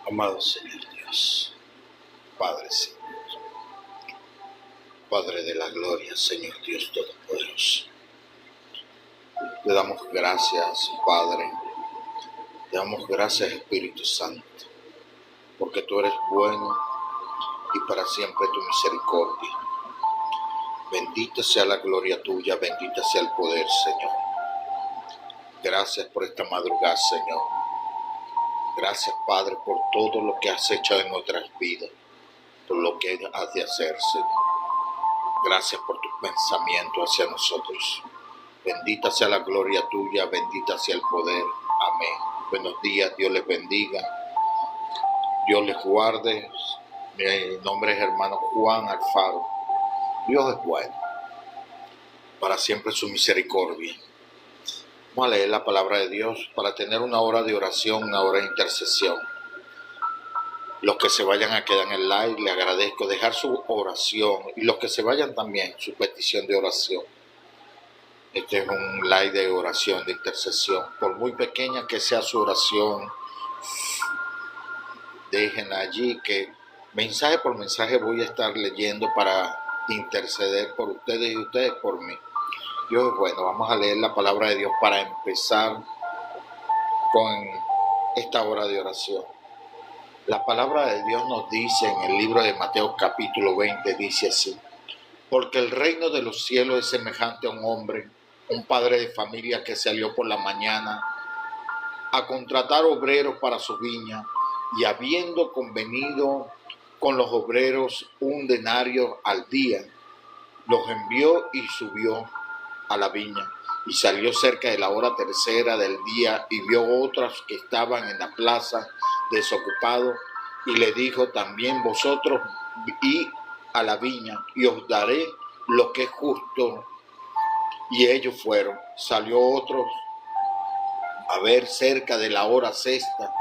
Amado Señor Dios, Padre Señor, Padre de la gloria, Señor Dios Todopoderoso. Te damos gracias, Padre, te damos gracias, Espíritu Santo, porque tú eres bueno y para siempre tu misericordia. Bendita sea la gloria tuya, bendita sea el poder, Señor. Gracias por esta madrugada, Señor. Gracias, Padre, por todo lo que has hecho en nuestras vidas, por lo que has de hacer, Señor. Gracias por tu pensamiento hacia nosotros. Bendita sea la gloria tuya, bendita sea el poder. Amén. Buenos días, Dios les bendiga. Dios les guarde. Mi nombre es hermano Juan Alfaro. Dios es bueno. Para siempre su misericordia. Vamos a leer la palabra de Dios para tener una hora de oración, una hora de intercesión. Los que se vayan a quedar en el live, les agradezco dejar su oración. Y los que se vayan también, su petición de oración. Este es un live de oración, de intercesión. Por muy pequeña que sea su oración, déjenla allí, que mensaje por mensaje voy a estar leyendo para interceder por ustedes y ustedes por mí. Dios es bueno. Vamos a leer la palabra de Dios para empezar con esta hora de oración. La palabra de Dios nos dice en el libro de Mateo capítulo 20, dice así: porque el reino de los cielos es semejante a un hombre, un padre de familia que salió por la mañana a contratar obreros para su viña, y habiendo convenido con los obreros un denario al día, los envió y subió a la viña. Y salió cerca de la hora tercera del día y vio otros que estaban en la plaza desocupados, y le dijo: también vosotros id a la viña y os daré lo que es justo. Y ellos fueron. Salió otro a ver cerca de la hora sexta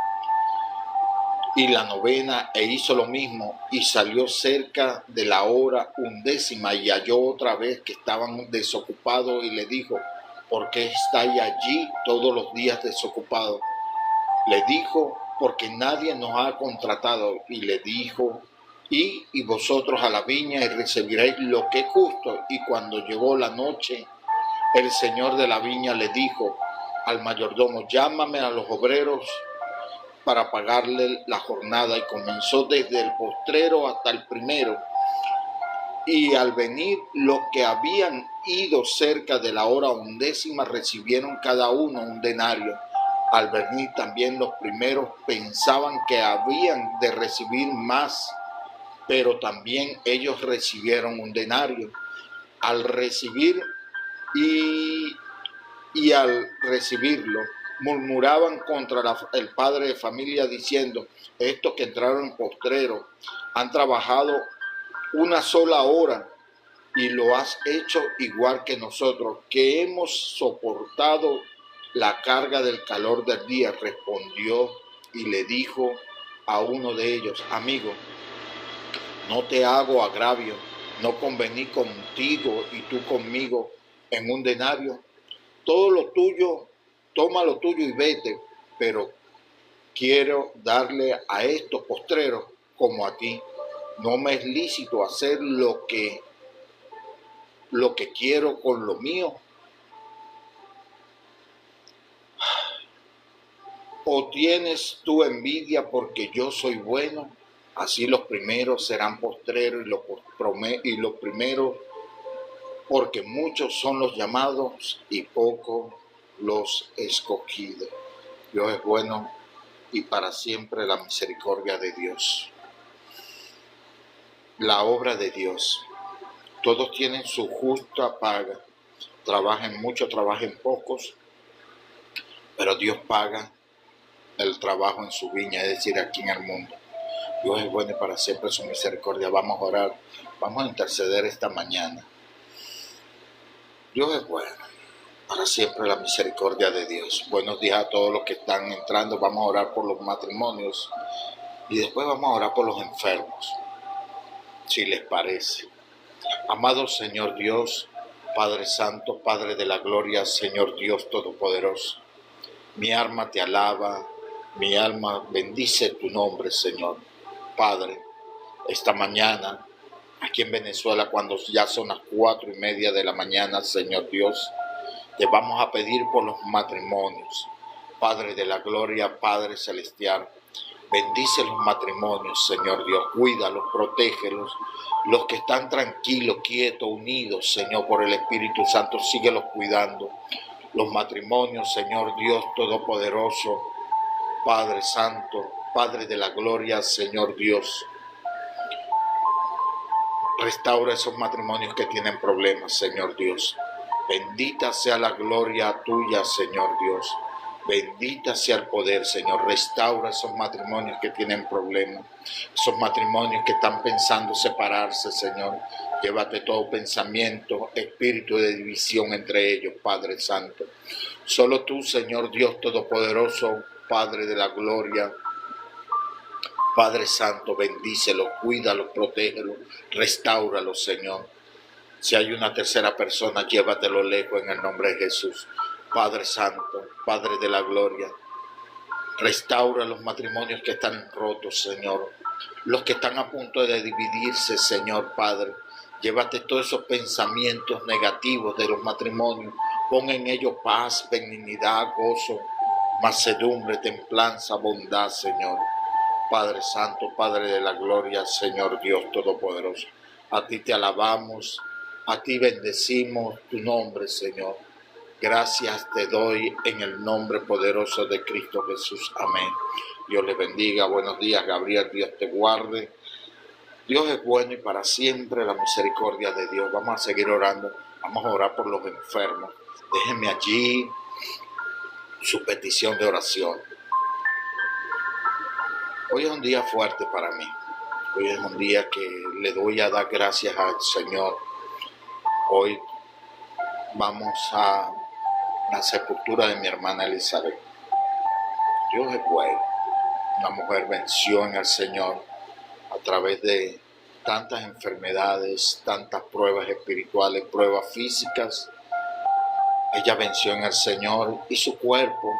y la novena, e hizo lo mismo, y salió cerca de la hora undécima y halló otra vez que estaban desocupados, y le dijo: ¿por qué estáis allí todos los días desocupados? Le dijo: porque nadie nos ha contratado. Y le dijo: y vosotros a la viña y recibiréis lo que es justo. Y cuando llegó la noche, el señor de la viña le dijo al mayordomo: llámame a los obreros para pagarle la jornada. Y comenzó desde el postrero hasta el primero. Y al venir los que habían ido cerca de la hora undécima recibieron cada uno un denario. Al venir también los primeros pensaban que habían de recibir más, pero también ellos recibieron un denario. Al recibir y al recibirlo, murmuraban contra el padre de familia diciendo: estos que entraron en postrero han trabajado una sola hora y lo has hecho igual que nosotros, que hemos soportado la carga del calor del día. Respondió y le dijo a uno de ellos: amigo, no te hago agravio, no convení contigo y tú conmigo en un denario. Todo lo tuyo, toma lo tuyo y vete, pero quiero darle a estos postreros como a ti. No me es lícito hacer lo que quiero con lo mío. ¿O tienes tú envidia porque yo soy bueno? Así los primeros serán postreros y los primeros, porque muchos son los llamados y pocos los escogidos. Dios es bueno y para siempre la misericordia de Dios. La obra de Dios. Todos tienen su justa paga. Trabajen mucho, trabajen pocos, pero Dios paga el trabajo en su viña, es decir, aquí en el mundo. Dios es bueno y para siempre su misericordia. Vamos a orar, vamos a interceder esta mañana. Dios es bueno, para siempre la misericordia de Dios. Buenos días a todos los que están entrando. Vamos a orar por los matrimonios y después vamos a orar por los enfermos, si les parece. Amado Señor Dios, Padre Santo, Padre de la gloria, Señor Dios Todopoderoso, mi alma te alaba, Mi alma bendice tu nombre, Señor. Padre, esta mañana, aquí en Venezuela, cuando ya son las 4:30 de la mañana, Señor Dios, te vamos a pedir por los matrimonios. Padre de la gloria, Padre celestial, bendice los matrimonios, Señor Dios, cuídalos, protégelos. Los que están tranquilos, quietos, unidos, Señor, por el Espíritu Santo, síguelos cuidando. Los matrimonios, Señor Dios Todopoderoso, Padre Santo, Padre de la gloria, Señor Dios, restaura esos matrimonios que tienen problemas, Señor Dios. Bendita sea la gloria tuya, Señor Dios. Bendita sea el poder, Señor. Restaura esos matrimonios que tienen problemas, esos matrimonios que están pensando separarse, Señor. Llévate todo pensamiento, espíritu de división entre ellos, Padre Santo. Solo tú, Señor Dios Todopoderoso, Padre de la gloria, Padre Santo, bendícelos, cuídalos, protégelos, restáuralos, Señor. Si hay una tercera persona, llévatelo lejos en el nombre de Jesús. Padre Santo, Padre de la gloria, restaura los matrimonios que están rotos, Señor. Los que están a punto de dividirse, Señor Padre. Llévate todos esos pensamientos negativos de los matrimonios. Pon en ellos paz, benignidad, gozo, mansedumbre, templanza, bondad, Señor. Padre Santo, Padre de la gloria, Señor Dios Todopoderoso. A ti te alabamos, a ti bendecimos tu nombre, Señor. Gracias te doy en el nombre poderoso de Cristo Jesús. Amén. Dios les bendiga. Buenos días, Gabriel. Dios te guarde. Dios es bueno y para siempre la misericordia de Dios. Vamos a seguir orando. Vamos a orar por los enfermos. Déjenme allí su petición de oración. Hoy es un día fuerte para mí. Hoy es un día que le doy a dar gracias al Señor. Hoy vamos a la sepultura de mi hermana Elizabeth. Dios es bueno. Una mujer venció en el Señor a través de tantas enfermedades, tantas pruebas espirituales, pruebas físicas. Ella venció en el Señor y su cuerpo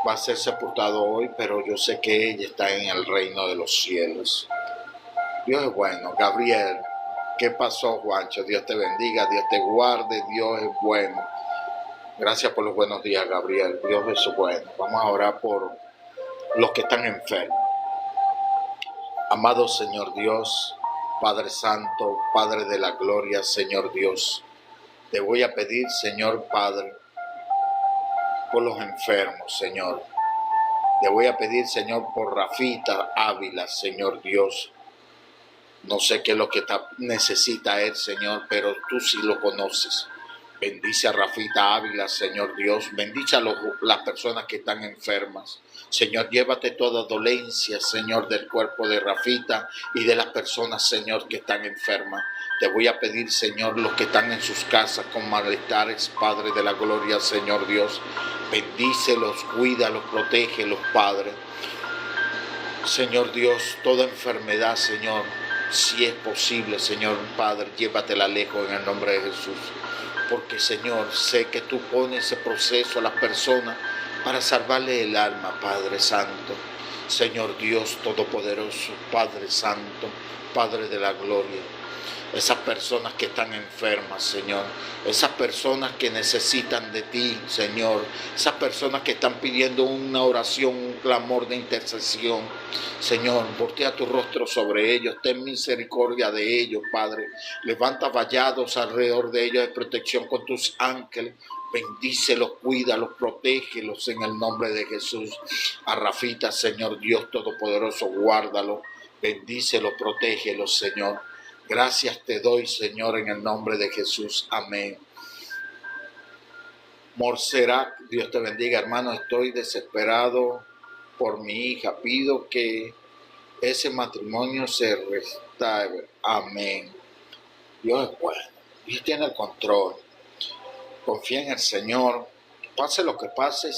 va a ser sepultado hoy, pero yo sé que ella está en el reino de los cielos. Dios es bueno. Gabriel, ¿qué pasó, Juancho? Dios te bendiga, Dios te guarde, Dios es bueno. Gracias por los buenos días, Gabriel. Dios es bueno. Vamos a orar por los que están enfermos. Amado Señor Dios, Padre Santo, Padre de la gloria, Señor Dios, te voy a pedir, Señor Padre, por los enfermos, Señor. Te voy a pedir, Señor, por Rafita Ávila, Señor Dios. No sé qué es lo que necesita él, Señor, pero tú sí lo conoces. Bendice a Rafita Ávila, Señor Dios. Bendice a las personas que están enfermas. Señor, llévate toda dolencia, Señor, del cuerpo de Rafita y de las personas, Señor, que están enfermas. Te voy a pedir, Señor, los que están en sus casas con malestares, Padre de la gloria, Señor Dios. Bendícelos, cuídalos, protégelos, Padre. Señor Dios, toda enfermedad, Señor, si es posible, Señor Padre, llévatela lejos en el nombre de Jesús. Porque, Señor, sé que tú pones ese proceso a las personas para salvarle el alma, Padre Santo. Señor Dios Todopoderoso, Padre Santo, Padre de la gloria. Esas personas que están enfermas, Señor. Esas personas que necesitan de ti, Señor. Esas personas que están pidiendo una oración, un clamor de intercesión. Señor, voltea tu rostro sobre ellos. Ten misericordia de ellos, Padre. Levanta vallados alrededor de ellos de protección con tus ángeles. Bendícelos, cuídalos, protégelos en el nombre de Jesús. A Rafita, Señor Dios Todopoderoso, guárdalo. Bendícelos, protégelos, Señor. Gracias te doy, Señor, en el nombre de Jesús. Amén. Morserac, Dios te bendiga, hermano. Estoy desesperado por mi hija. Pido que ese matrimonio se restaure. Amén. Dios es bueno. Dios tiene el control. Confía en el Señor. Pase lo que pase,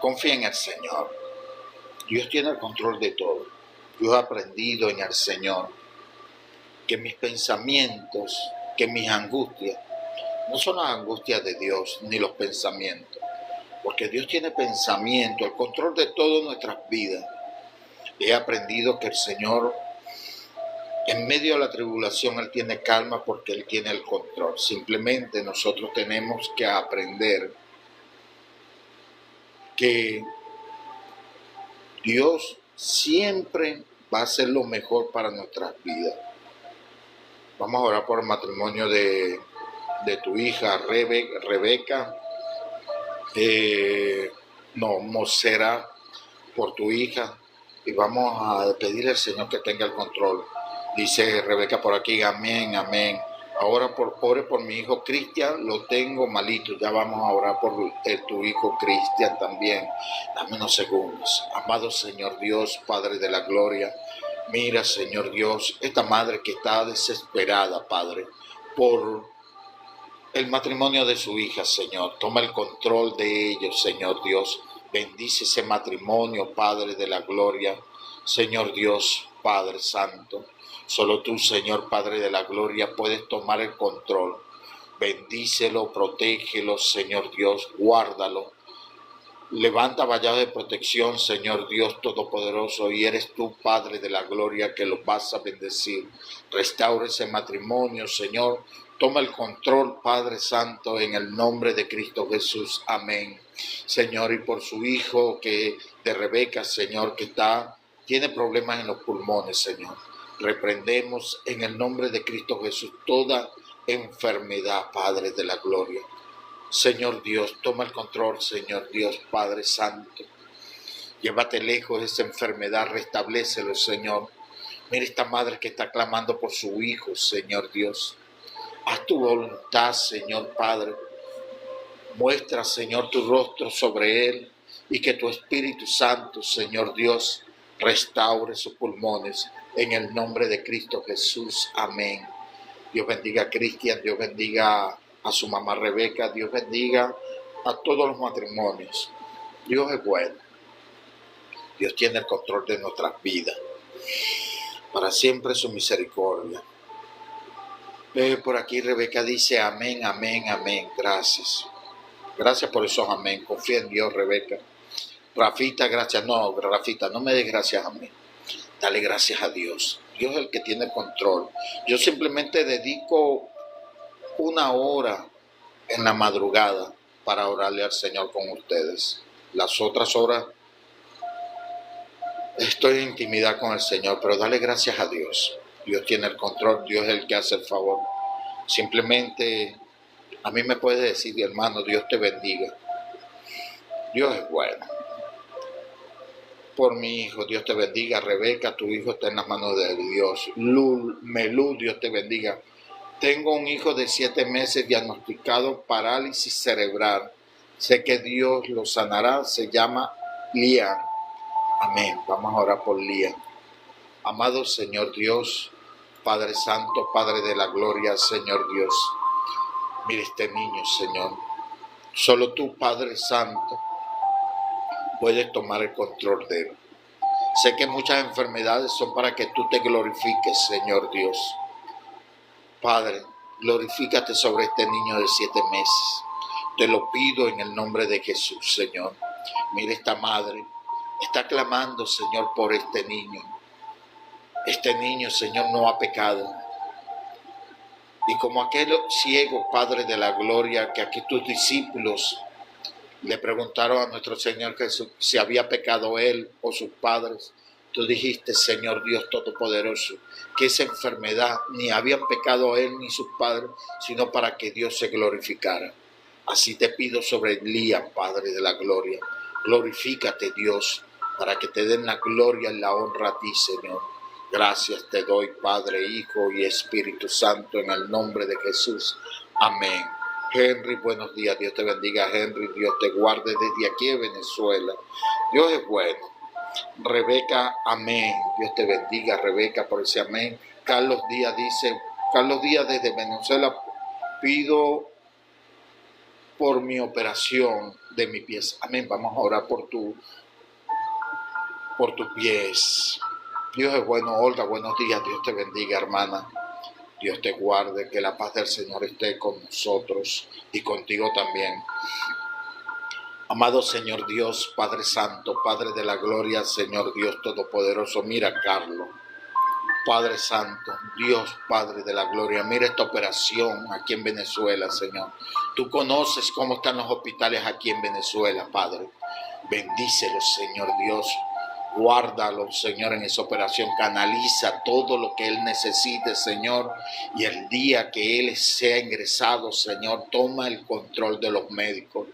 confía en el Señor. Dios tiene el control de todo. Yo he aprendido en el Señor que mis pensamientos, que mis angustias, no son las angustias de Dios ni los pensamientos. porque Dios tiene pensamiento, el control de todas nuestras vidas. He aprendido que el Señor, en medio de la tribulación, Él tiene calma porque Él tiene el control. Simplemente nosotros tenemos que aprender que Dios siempre va a hacer lo mejor para nuestras vidas. Vamos a orar por el matrimonio de tu hija Rebeca, Mosera, por tu hija, y vamos a pedirle al Señor que tenga el control. Dice Rebeca por aquí, amén, amén. Ahora ore por mi hijo Cristian, lo tengo malito. Ya vamos a orar por tu hijo Cristian también. Dame unos segundos. Amado Señor Dios, Padre de la gloria, mira, Señor Dios, esta madre que está desesperada, Padre, por el matrimonio de su hija, Señor. Toma el control de ellos, Señor Dios. Bendice ese matrimonio, Padre de la gloria. Señor Dios, Padre Santo. Solo tú, Señor Padre de la gloria, puedes tomar el control. Bendícelo, protégelo, Señor Dios, guárdalo. Levanta vallado de protección, Señor Dios Todopoderoso, y eres tú, Padre de la gloria, que los vas a bendecir. Restaura ese matrimonio, Señor. Toma el control, Padre Santo, en el nombre de Cristo Jesús. Amén. Señor, y por su hijo de Rebeca, Señor, que tiene problemas en los pulmones, Señor. Reprendemos en el nombre de Cristo Jesús toda enfermedad, Padre de la gloria. Señor Dios, toma el control, Señor Dios, Padre Santo. Llévate lejos esa enfermedad, restablécelo, Señor. Mira esta madre que está clamando por su hijo, Señor Dios. Haz tu voluntad, Señor Padre. Muestra, Señor, tu rostro sobre él y que tu Espíritu Santo, Señor Dios, restaure sus pulmones en el nombre de Cristo Jesús. Amén. Dios bendiga a Cristian, Dios bendiga a su mamá Rebeca, Dios bendiga a todos los matrimonios. Dios es bueno. Dios tiene el control de nuestras vidas. Para siempre su misericordia. Por aquí Rebeca dice amén, amén, amén. Gracias. Gracias por esos amén. Confía en Dios, Rebeca. Rafita, gracias. No, Rafita, no me des gracias a mí. Dale gracias a Dios. Dios es el que tiene el control. Yo simplemente dedico una hora en la madrugada para orarle al Señor con ustedes. Las otras horas estoy en intimidad con el Señor, pero dale gracias a Dios. Dios tiene el control, Dios es el que hace el favor. Simplemente a mí me puede decir, hermano, Dios te bendiga. Dios es bueno. Por mi hijo, Dios te bendiga. Rebeca, tu hijo está en las manos de Dios. Melú, Dios te bendiga. Tengo un hijo de 7 meses diagnosticado parálisis cerebral. Sé que Dios lo sanará. Se llama Lian. Amén. Vamos a orar por Lian. Amado Señor Dios, Padre Santo, Padre de la gloria, Señor Dios. Mira este niño, Señor. Solo tú, Padre Santo, puedes tomar el control de él. Sé que muchas enfermedades son para que tú te glorifiques, Señor Dios. Padre, glorifícate sobre este niño de 7 meses. Te lo pido en el nombre de Jesús, Señor. Mira esta madre. Está clamando, Señor, por este niño. Este niño, Señor, no ha pecado. Y como aquel ciego, Padre de la gloria, que aquí tus discípulos le preguntaron a nuestro Señor Jesús si había pecado él o sus padres. Tú dijiste, Señor Dios Todopoderoso, que esa enfermedad ni habían pecado él ni sus padres, sino para que Dios se glorificara. Así te pido sobre Elías, Padre de la gloria. Glorifícate, Dios, para que te den la gloria y la honra a ti, Señor. Gracias te doy, Padre, Hijo y Espíritu Santo, en el nombre de Jesús. Amén. Henry, buenos días. Dios te bendiga, Henry. Dios te guarde desde aquí en Venezuela. Dios es bueno. Rebeca, amén. Dios te bendiga, Rebeca, por ese amén. Carlos Díaz dice, Carlos Díaz desde Venezuela, pido por mi operación de mi pies. Amén. Vamos a orar por tus pies. Dios es bueno. Olga, buenos días. Dios te bendiga, hermana. Dios te guarde, que la paz del Señor esté con nosotros y contigo también. Amado Señor Dios, Padre Santo, Padre de la gloria, Señor Dios Todopoderoso, mira a Carlos. Padre Santo, Dios Padre de la gloria, mira esta operación aquí en Venezuela, Señor. Tú conoces cómo están los hospitales aquí en Venezuela, Padre. Bendícelos, Señor Dios. Guárdalo, Señor, en esa operación. Canaliza todo lo que Él necesite, Señor. Y el día que Él sea ingresado, Señor, toma el control de los médicos.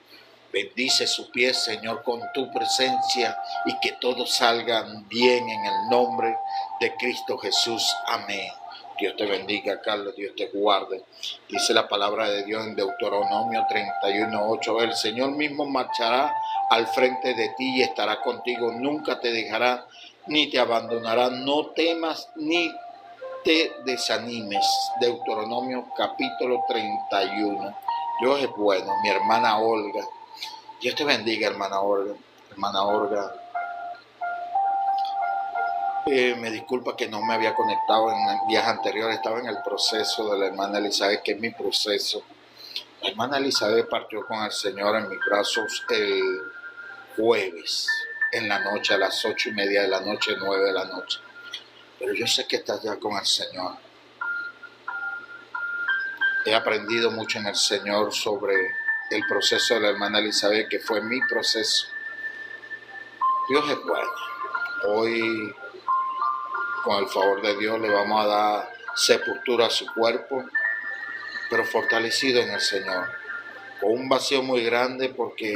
Bendice su pie, Señor, con tu presencia y que todo salga bien en el nombre de Cristo Jesús. Amén. Dios te bendiga, Carlos, Dios te guarde. Dice la palabra de Dios en Deuteronomio 31:8. El Señor mismo marchará al frente de ti y estará contigo. Nunca te dejará ni te abandonará. No temas ni te desanimes. Deuteronomio capítulo 31. Dios es bueno. Mi hermana Olga. Dios te bendiga, hermana Olga. Hermana Olga, me disculpa que no me había conectado en días anteriores. Estaba en el proceso de la hermana Elizabeth, que es mi proceso. La hermana Elizabeth partió con el Señor en mis brazos el jueves, en la noche, a las 8:30 de la noche, 9 de la noche. Pero yo sé que estás ya con el Señor. He aprendido mucho en el Señor sobre el proceso de la hermana Elizabeth, que fue mi proceso. Dios es bueno. Hoy, con el favor de Dios, le vamos a dar sepultura a su cuerpo, pero fortalecido en el Señor. Con un vacío muy grande porque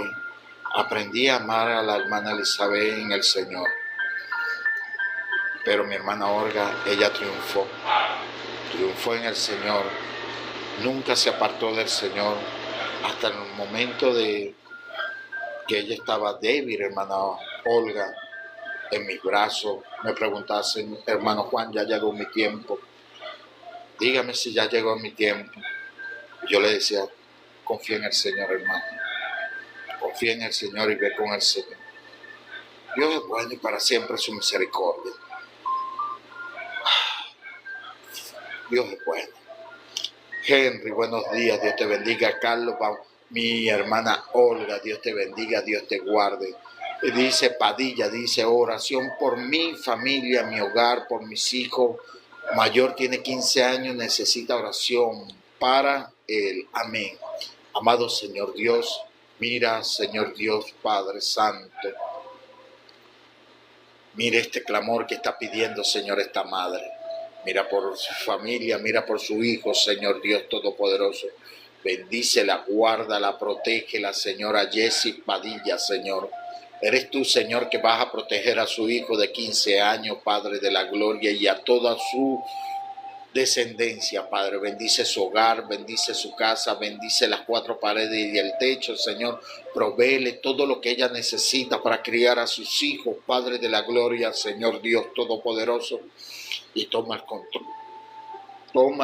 aprendí a amar a la hermana Elizabeth en el Señor. Pero mi hermana Olga, ella triunfó en el Señor. Nunca se apartó del Señor hasta el momento de que ella estaba débil, hermana Olga, en mis brazos. Me preguntaba, hermano Juan, ya llegó mi tiempo. Dígame si ya llegó mi tiempo. Yo le decía, confía en el Señor, hermano. Confía en el Señor y ve con el Señor. Dios es bueno y para siempre su misericordia. Dios es bueno. Henry, buenos días, Dios te bendiga. Carlos, mi hermana Olga, Dios te bendiga, Dios te guarde. Dice Padilla, dice oración por mi familia, mi hogar, por mis hijos. Mayor tiene 15 años, necesita oración para él. Amén. Amado Señor Dios, mira, Señor Dios, Padre Santo. Mira este clamor que está pidiendo, Señor, esta madre. Mira por su familia, mira por su hijo, Señor Dios Todopoderoso. Bendícela, guárdala, protégela, Señora Jessie Padilla, Señor. Eres tú, Señor, que vas a proteger a su hijo de 15 años, Padre de la gloria, y a toda su descendencia, Padre. Bendice su hogar, bendice su casa, bendice las 4 paredes y el techo, Señor. Provéele todo lo que ella necesita para criar a sus hijos, Padre de la gloria, Señor Dios Todopoderoso. Y toma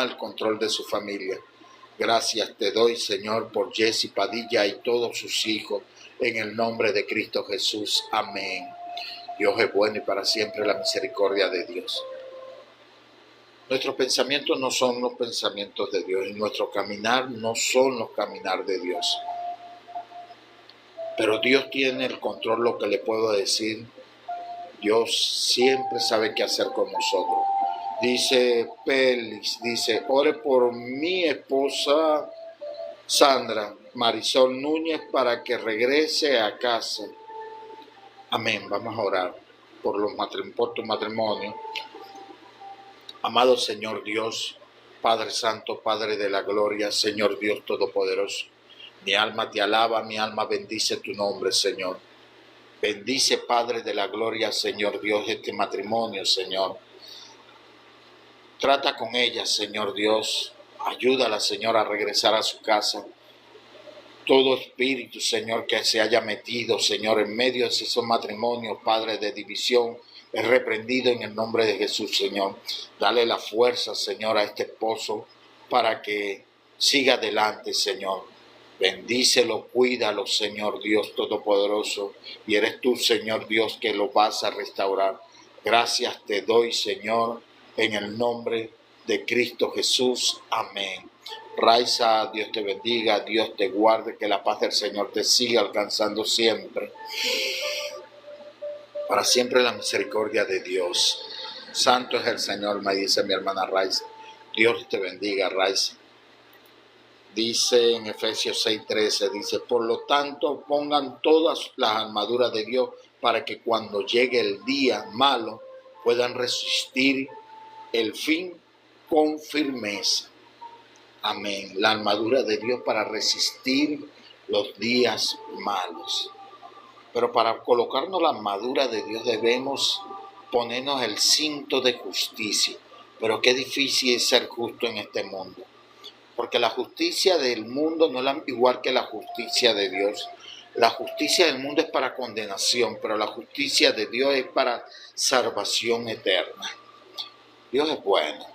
el control de su familia. Gracias te doy, Señor, por Jessie Padilla y todos sus hijos, en el nombre de Cristo Jesús. Amén. Dios es bueno y para siempre la misericordia de Dios. Nuestros pensamientos no son los pensamientos de Dios y nuestro caminar no son los caminar de Dios. Pero Dios tiene el control, lo que le puedo decir. Dios siempre sabe qué hacer con nosotros. Dice Pelis, dice, ore por mi esposa Sandra Marisol Núñez para que regrese a casa. Amén. Vamos a orar por tu matrimonio. Amado Señor Dios, Padre Santo, Padre de la gloria, Señor Dios Todopoderoso. Mi alma te alaba, mi alma bendice tu nombre, Señor. Bendice, Padre de la gloria, Señor Dios, este matrimonio, Señor. Trata con ella, Señor Dios. Ayúdala, Señor, a regresar a su casa. Todo espíritu, Señor, que se haya metido, Señor, en medio de esos matrimonios, Padre, de división, es reprendido en el nombre de Jesús, Señor. Dale la fuerza, Señor, a este esposo para que siga adelante, Señor. Bendícelo, cuídalo, Señor Dios Todopoderoso. Y eres tú, Señor Dios, que lo vas a restaurar. Gracias te doy, Señor, en el nombre de Cristo Jesús. Amén. Raiza, Dios te bendiga, Dios te guarde, que la paz del Señor te siga alcanzando siempre. Para siempre la misericordia de Dios. Santo es el Señor, me dice mi hermana Raiza. Dios te bendiga, Raiza. Dice en Efesios 6:13, dice, por lo tanto pongan todas las armaduras de Dios para que cuando llegue el día malo puedan resistir el fin con firmeza. Amén. La armadura de Dios para resistir los días malos. Pero para colocarnos la armadura de Dios debemos ponernos el cinto de justicia. Pero qué difícil es ser justo en este mundo. Porque la justicia del mundo no es igual que la justicia de Dios. La justicia del mundo es para condenación, pero la justicia de Dios es para salvación eterna. Dios es bueno.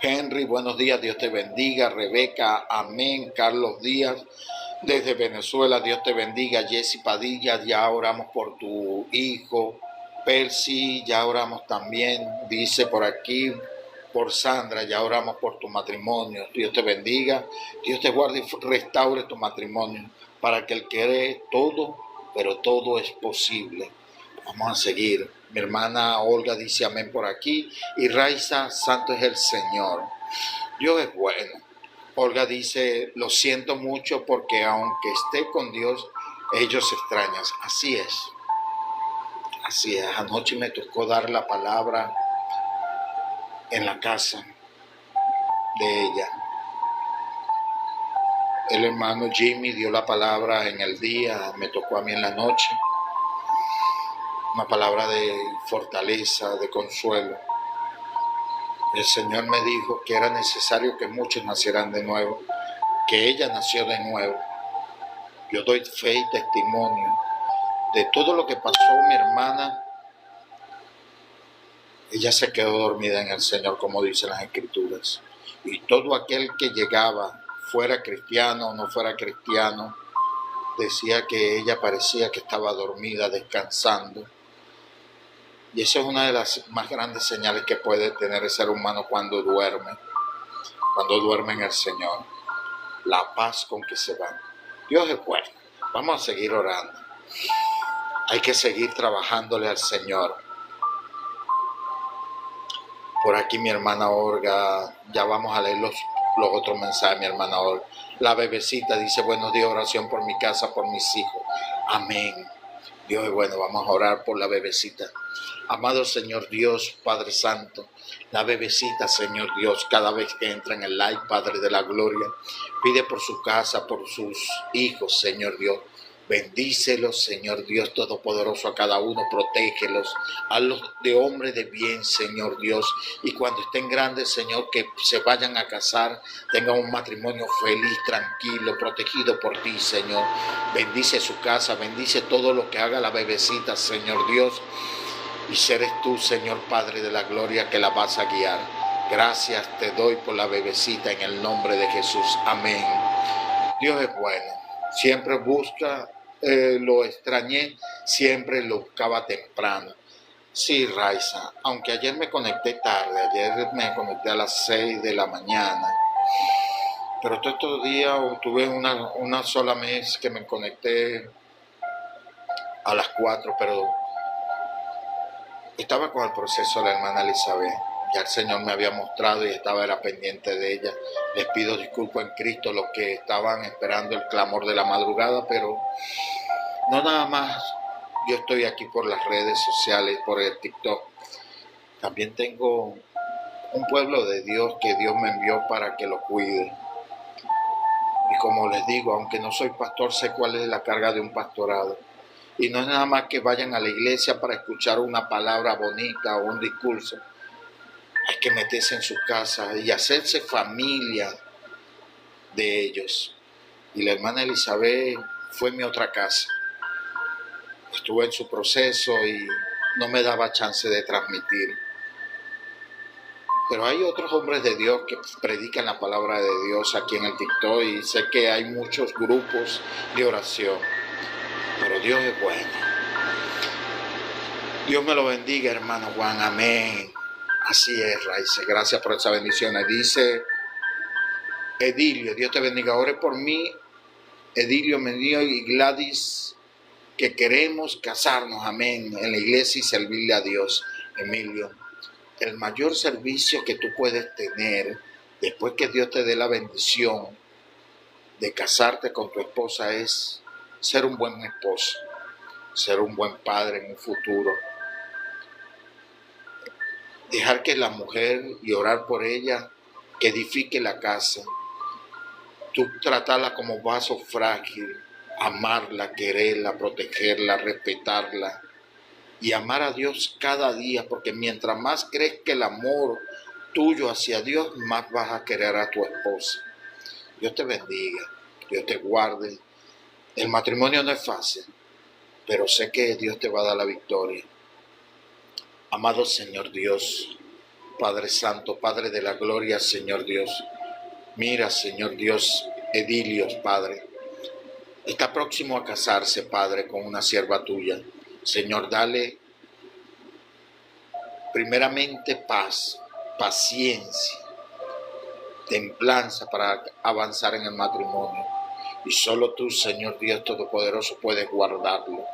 Henry, buenos días, Dios te bendiga. Rebeca, amén. Carlos Díaz, desde Venezuela, Dios te bendiga. Jessy Padilla, ya oramos por tu hijo. Percy, ya oramos también. Dice por aquí, por Sandra, ya oramos por tu matrimonio. Dios te bendiga. Dios te guarde y restaure tu matrimonio. Para que el que todo, pero todo es posible. Vamos a seguir. Mi hermana Olga dice amén por aquí. Y Raiza, santo es el Señor. Dios es bueno. Olga dice, lo siento mucho porque aunque esté con Dios, ellos extrañan. Así es. Así es. Anoche me tocó dar la palabra en la casa de ella. El hermano Jimmy dio la palabra en el día, me tocó a mí en la noche. Una palabra de fortaleza, de consuelo. El Señor me dijo que era necesario que muchos nacieran de nuevo, que ella nació de nuevo. Yo doy fe y testimonio de todo lo que pasó mi hermana. Ella se quedó dormida en el Señor, como dicen las Escrituras. Y todo aquel que llegaba, fuera cristiano o no fuera cristiano, decía que ella parecía que estaba dormida, descansando. Y esa es una de las más grandes señales que puede tener el ser humano cuando duerme en el Señor. La paz con que se va. Dios es bueno. Vamos a seguir orando. Hay que seguir trabajándole al Señor. Por aquí mi hermana Olga, ya vamos a leer los otros mensajes, mi hermana Olga. La bebecita dice, buenos días, oración por mi casa, por mis hijos. Amén. Dios es bueno, vamos a orar por la bebecita. Amado Señor Dios, Padre Santo, la bebecita, Señor Dios, cada vez que entra en el live, Padre de la Gloria, pide por su casa, por sus hijos, Señor Dios. Bendícelos, Señor Dios Todopoderoso, a cada uno, protégelos, hazlos de hombres de bien, Señor Dios, y cuando estén grandes, Señor, que se vayan a casar, tengan un matrimonio feliz, tranquilo, protegido por ti, Señor. Bendice su casa, bendice todo lo que haga la bebecita, Señor Dios, y serás tú, Señor Padre de la Gloria, que la vas a guiar. Gracias te doy por la bebecita en el nombre de Jesús. Amén. Dios es bueno. Siempre busca, lo extrañé, siempre lo buscaba temprano. Sí, Raiza, aunque ayer me conecté tarde, ayer me conecté a las 6 de la mañana, pero todos estos días tuve una sola vez que me conecté a las 4, pero estaba con el proceso de la hermana Elizabeth. Ya el Señor me había mostrado y era pendiente de ella. Les pido disculpas en Cristo los que estaban esperando el clamor de la madrugada, pero no nada más. Yo estoy aquí por las redes sociales, por el TikTok. También tengo un pueblo de Dios que Dios me envió para que lo cuide. Y como les digo, aunque no soy pastor, sé cuál es la carga de un pastorado. Y no es nada más que vayan a la iglesia para escuchar una palabra bonita o un discurso. Hay que meterse en su casa y hacerse familia de ellos. Y la hermana Elizabeth fue mi otra casa. Estuve en su proceso y no me daba chance de transmitir. Pero hay otros hombres de Dios que predican la palabra de Dios aquí en el TikTok y sé que hay muchos grupos de oración. Pero Dios es bueno. Dios me lo bendiga, hermano Juan. Amén. Así es, Raíces. Gracias por esa bendición. Dice Edilio, Dios te bendiga. Ore por mí, Edilio, Mendio y Gladys, que queremos casarnos, amén, en la iglesia y servirle a Dios. Emilio, el mayor servicio que tú puedes tener después que Dios te dé la bendición de casarte con tu esposa es ser un buen esposo, ser un buen padre en un futuro. Dejar que la mujer y orar por ella, que edifique la casa. Tú tratarla como vaso frágil, amarla, quererla, protegerla, respetarla y amar a Dios cada día, porque mientras más crezca el amor tuyo hacia Dios, más vas a querer a tu esposa. Dios te bendiga, Dios te guarde. El matrimonio no es fácil, pero sé que Dios te va a dar la victoria. Amado Señor Dios, Padre Santo, Padre de la gloria, Señor Dios. Mira, Señor Dios, Edilio, Padre, está próximo a casarse, Padre, con una sierva tuya. Señor, dale primeramente paz, paciencia, templanza para avanzar en el matrimonio. Y solo tú, Señor Dios Todopoderoso, puedes guardarlo.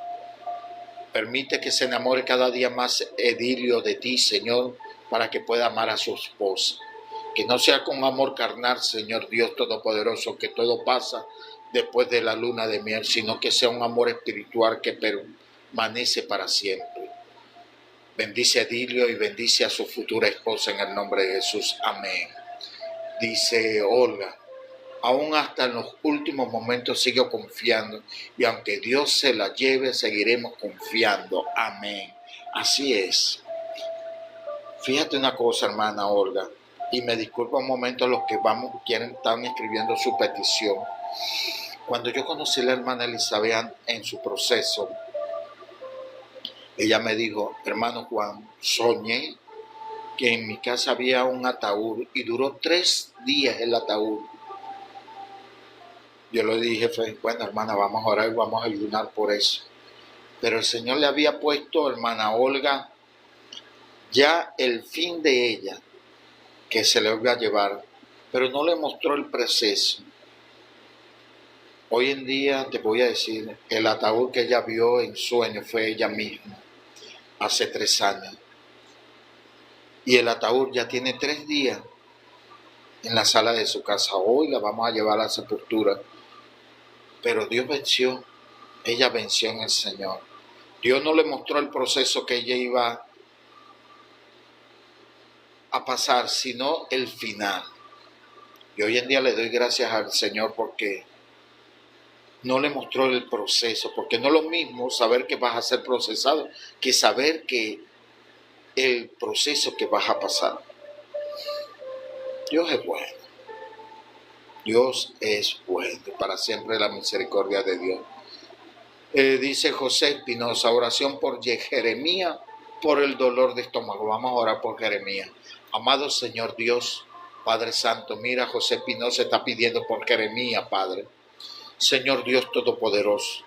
Permite que se enamore cada día más Edilio de ti, Señor, para que pueda amar a su esposa. Que no sea con amor carnal, Señor Dios Todopoderoso, que todo pasa después de la luna de miel, sino que sea un amor espiritual que permanece para siempre. Bendice a Edilio y bendice a su futura esposa en el nombre de Jesús. Amén. Dice Olga, aún hasta en los últimos momentos sigo confiando y aunque Dios se la lleve, seguiremos confiando. Amén. Así es. Fíjate una cosa, hermana Olga, y me disculpa un momento a los que están escribiendo su petición. Cuando yo conocí a la hermana Elizabeth en su proceso, ella me dijo, hermano Juan, soñé que en mi casa había un ataúd y duró 3 días el ataúd. Yo le dije, bueno, hermana, vamos a orar y vamos a ayunar por eso. Pero el Señor le había puesto, hermana Olga, ya el fin de ella, que se le iba a llevar, pero no le mostró el proceso. Hoy en día te voy a decir, el ataúd que ella vio en sueño fue ella misma, hace 3 años. Y el ataúd ya tiene 3 días en la sala de su casa. Hoy la vamos a llevar a la sepultura. Pero Dios venció, ella venció en el Señor. Dios no le mostró el proceso que ella iba a pasar, sino el final. Y hoy en día le doy gracias al Señor porque no le mostró el proceso, porque no es lo mismo saber que vas a ser procesado que saber que el proceso que vas a pasar. Dios es bueno. Dios es bueno. Para siempre la misericordia de Dios. Dice José Espinosa, oración por Jeremías por el dolor de estómago. Vamos a orar por Jeremías. Amado Señor Dios, Padre Santo, mira, José Espinosa está pidiendo por Jeremías, Padre. Señor Dios Todopoderoso,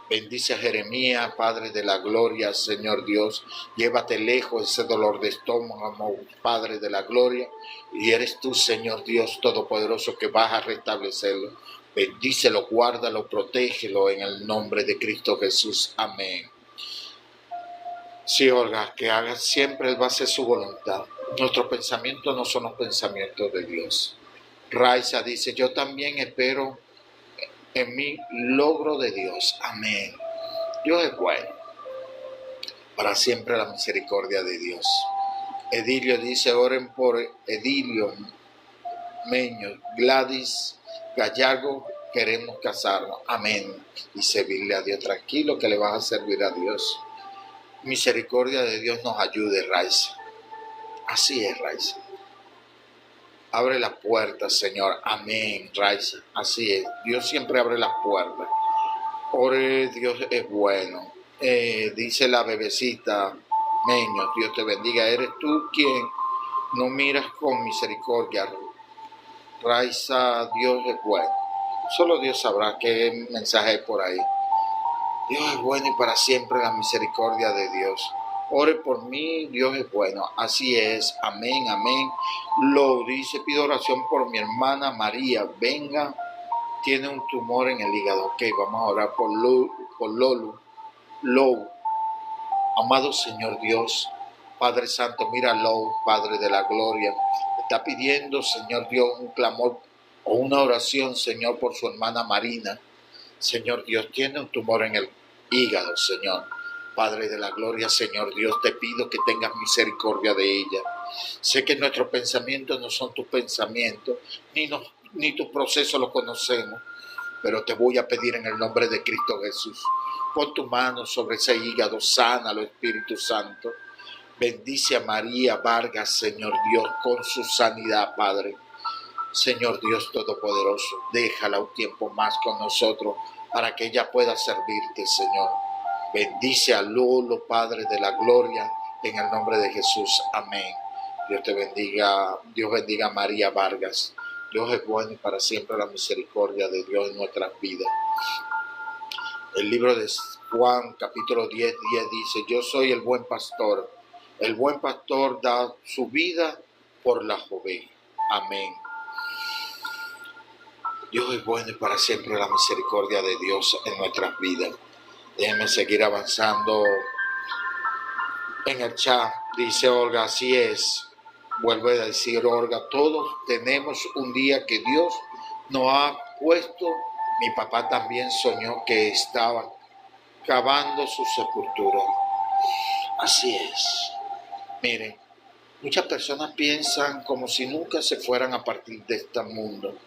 bendice a Jeremías, Padre de la gloria, Señor Dios. Llévate lejos ese dolor de estómago, Padre de la gloria. Y eres tú, Señor Dios Todopoderoso, que vas a restablecerlo. Bendícelo, guárdalo, protégelo en el nombre de Cristo Jesús. Amén. Sí, Olga, que haga siempre, Él va a hacer su voluntad. Nuestros pensamientos no son los pensamientos de Dios. Raiza dice, yo también espero en mi logro de Dios. Amén. Dios es bueno. Para siempre la misericordia de Dios. Edilio dice, oren por Edilio, Meño, Gladys, Gallago, queremos casarnos. Amén. Y servirle a Dios. Tranquilo que le vas a servir a Dios. Misericordia de Dios nos ayude, Raiza. Así es, Raiza. Abre las puertas, Señor. Amén, Raiza. Así es. Dios siempre abre las puertas. Ore, Dios es bueno. Dice la bebecita, Meño, Dios te bendiga. Eres tú quien no miras con misericordia. Raiza, Dios es bueno. Solo Dios sabrá qué mensaje hay por ahí. Dios es bueno y para siempre la misericordia de Dios. Ore por mí, Dios es bueno. Así es, amén, amén. Lo dice, pido oración por mi hermana María. Venga, tiene un tumor en el hígado. Ok, vamos a orar por Lolu. Lou. Amado Señor Dios, Padre Santo, míralo, Padre de la gloria. Está pidiendo, Señor Dios, un clamor o una oración, Señor, por su hermana Marina. Señor Dios, tiene un tumor en el hígado, Señor. Padre de la gloria, Señor Dios, te pido que tengas misericordia de ella. Sé que nuestros pensamientos no son tus pensamientos, ni tu proceso lo conocemos, pero te voy a pedir en el nombre de Cristo Jesús. Pon tu mano sobre ese hígado, sánalo, Espíritu Santo. Bendice a María Vargas, Señor Dios, con su sanidad, Padre. Señor Dios Todopoderoso, déjala un tiempo más con nosotros para que ella pueda servirte, Señor. Bendice a Lolo, Padre de la gloria, en el nombre de Jesús. Amén. Dios te bendiga, Dios bendiga a María Vargas. Dios es bueno y para siempre la misericordia de Dios en nuestras vidas. El libro de Juan, capítulo 10 dice, yo soy el buen pastor. El buen pastor da su vida por las ovejas. Amén. Dios es bueno y para siempre la misericordia de Dios en nuestras vidas. Déjenme seguir avanzando en el chat. Dice Olga, así es. Vuelve a decir Olga, todos tenemos un día que Dios nos ha puesto. Mi papá también soñó que estaba cavando su sepultura. Así es. Miren, muchas personas piensan como si nunca se fueran a partir de este mundo.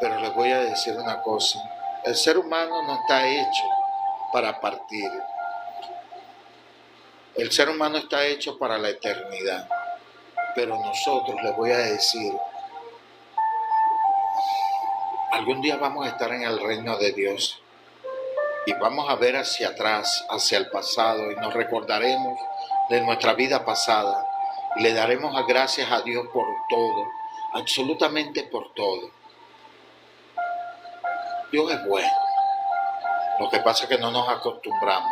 Pero les voy a decir una cosa. El ser humano no está hecho para partir. El ser humano está hecho para la eternidad. Pero nosotros, les voy a decir, algún día vamos a estar en el reino de Dios. Y vamos a ver hacia atrás, hacia el pasado, y nos recordaremos de nuestra vida pasada. Y le daremos gracias a Dios por todo, absolutamente por todo. Dios es bueno. Lo que pasa es que no nos acostumbramos.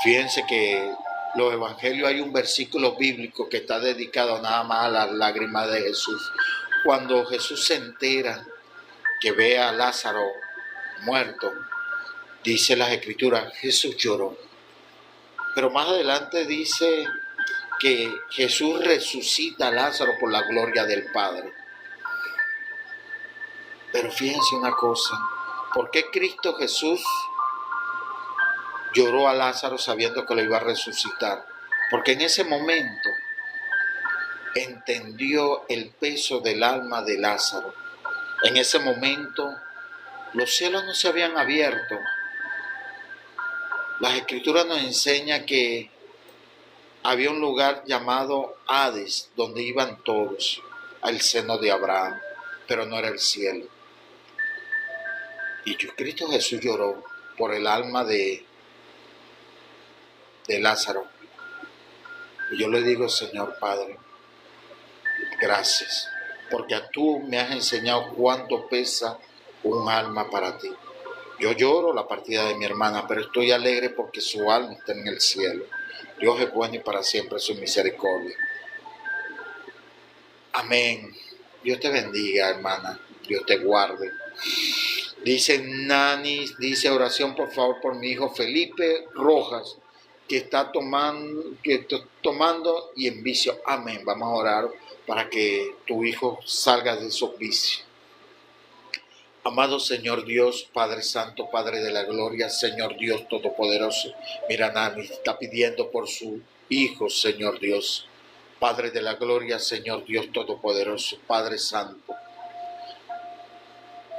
Fíjense que los evangelios hay un versículo bíblico que está dedicado nada más a las lágrimas de Jesús. Cuando Jesús se entera que ve a Lázaro muerto, dice las escrituras, Jesús lloró. Pero más adelante dice que Jesús resucita a Lázaro por la gloria del Padre. Pero fíjense una cosa, ¿por qué Cristo Jesús lloró a Lázaro sabiendo que lo iba a resucitar? Porque en ese momento entendió el peso del alma de Lázaro. En ese momento los cielos no se habían abierto. Las escrituras nos enseñan que había un lugar llamado Hades, donde iban todos al seno de Abraham, pero no era el cielo. Y Cristo Jesús lloró por el alma de Lázaro. Y yo le digo, Señor Padre, gracias, porque tú me has enseñado cuánto pesa un alma para ti. Yo lloro la partida de mi hermana, pero estoy alegre porque su alma está en el cielo. Dios es bueno y para siempre su misericordia. Amén. Dios te bendiga, hermana. Dios te guarde. Dice Nani, dice oración por favor por mi hijo Felipe Rojas, que está tomando y en vicio. Amén. Vamos a orar para que tu hijo salga de esos vicios. Amado Señor Dios, Padre Santo, Padre de la Gloria, Señor Dios Todopoderoso. Mira, Nani está pidiendo por su hijo, Señor Dios. Padre de la Gloria, Señor Dios Todopoderoso, Padre Santo.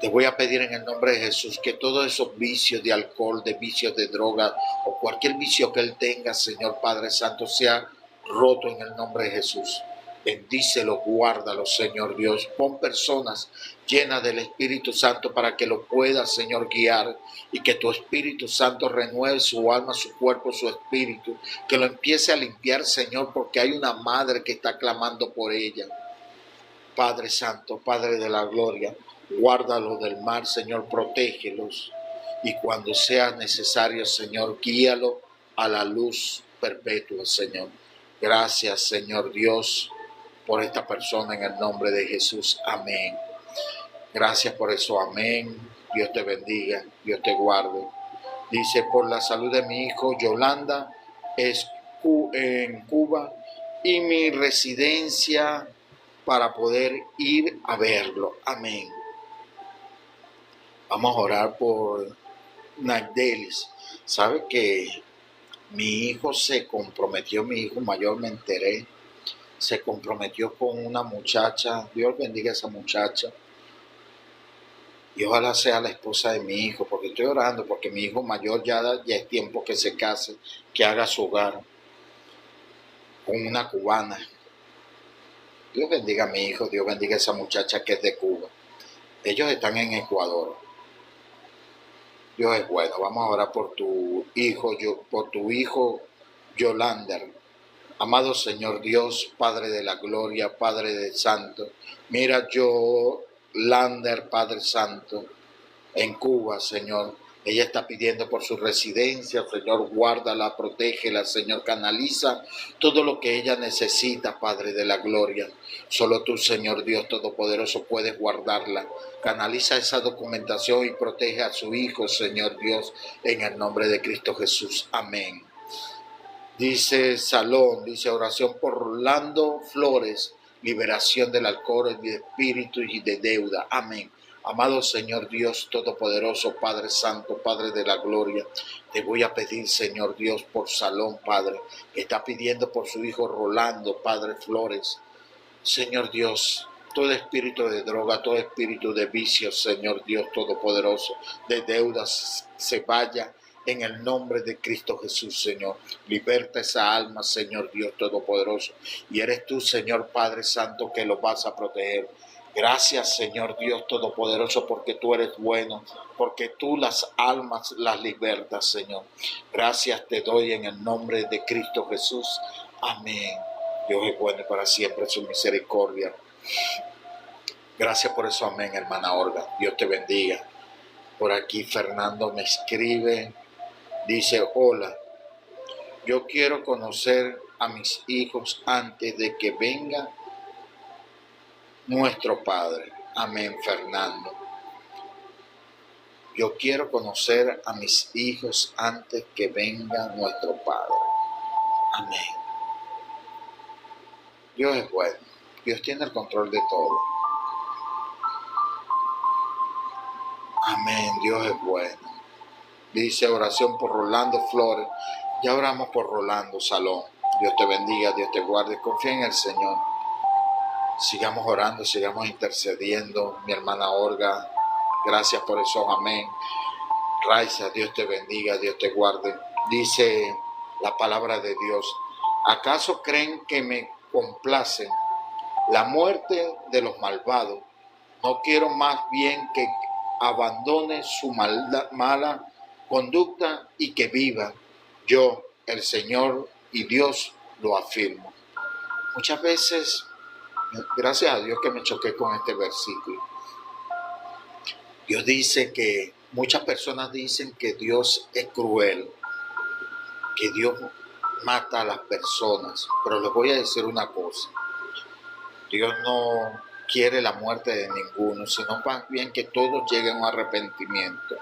Te voy a pedir en el nombre de Jesús que todos esos vicios de alcohol, de vicios de droga o cualquier vicio que él tenga, Señor Padre Santo, sea roto en el nombre de Jesús. Bendícelo, guárdalo, Señor Dios. Pon personas llenas del Espíritu Santo para que lo pueda, Señor, guiar y que tu Espíritu Santo renueve su alma, su cuerpo, su espíritu. Que lo empiece a limpiar, Señor, porque hay una madre que está clamando por ella. Padre Santo, Padre de la Gloria, guárdalos del mal, Señor, protégelos. Y cuando sea necesario, Señor, guíalo a la luz perpetua, Señor. Gracias, Señor Dios, por esta persona en el nombre de Jesús. Amén. Gracias por eso. Amén. Dios te bendiga, Dios te guarde. Dice, por la salud de mi hijo Yolanda es en Cuba y mi residencia para poder ir a verlo. Amén. Vamos a orar por Nagdelis. ¿Sabe que mi hijo se comprometió, mi hijo mayor, me enteré, se comprometió con una muchacha? Dios bendiga a esa muchacha. Y ojalá sea la esposa de mi hijo, porque estoy orando, porque mi hijo mayor ya es tiempo que se case, que haga su hogar con una cubana. Dios bendiga a mi hijo, Dios bendiga a esa muchacha que es de Cuba. Ellos están en Ecuador. Dios es bueno. Vamos a orar por tu hijo Yolander. Amado Señor Dios, Padre de la gloria, Padre del santo. Mira Yolander, Padre Santo, en Cuba, Señor. Ella está pidiendo por su residencia, Señor, guárdala, protégela, Señor, canaliza todo lo que ella necesita, Padre de la gloria. Solo tú, Señor Dios Todopoderoso, puedes guardarla. Canaliza esa documentación y protege a su hijo, Señor Dios, en el nombre de Cristo Jesús. Amén. Dice Salón, dice oración por Rolando Flores, liberación del alcohol, de espíritu y de deuda. Amén. Amado Señor Dios Todopoderoso, Padre Santo, Padre de la gloria, te voy a pedir, Señor Dios, por Salón, Padre, que está pidiendo por su hijo Rolando, Padre Flores. Señor Dios, todo espíritu de droga, todo espíritu de vicio, Señor Dios Todopoderoso, de deudas, se vaya en el nombre de Cristo Jesús, Señor. Liberta esa alma, Señor Dios Todopoderoso. Y eres tú, Señor Padre Santo, que lo vas a proteger. Gracias, Señor Dios Todopoderoso, porque tú eres bueno, porque tú las almas las libertas, Señor. Gracias te doy en el nombre de Cristo Jesús. Amén. Dios es bueno y para siempre su misericordia. Gracias por eso, amén, hermana Olga. Dios te bendiga. Por aquí Fernando me escribe, dice, hola, yo quiero conocer a mis hijos antes de que venga nuestro Padre. Amén, Fernando. Yo quiero conocer a mis hijos antes que venga nuestro Padre. Amén. Dios es bueno. Dios tiene el control de todo. Amén. Dios es bueno. Dice oración por Rolando Flores. Ya oramos por Rolando Salón. Dios te bendiga, Dios te guarde. Confía en el Señor. Sigamos orando, sigamos intercediendo. Mi hermana Olga, gracias por eso. Amén. Raiza, Dios te bendiga, Dios te guarde. Dice la palabra de Dios. ¿Acaso creen que me complace la muerte de los malvados? No quiero más bien que abandone su mala conducta y que viva. Yo, el Señor y Dios, lo afirmo. Muchas veces, gracias a Dios que me choqué con este versículo. Dios dice que muchas personas dicen que Dios es cruel, que Dios mata a las personas. Pero les voy a decir una cosa. Dios no quiere la muerte de ninguno, sino más bien que todos lleguen a un arrepentimiento.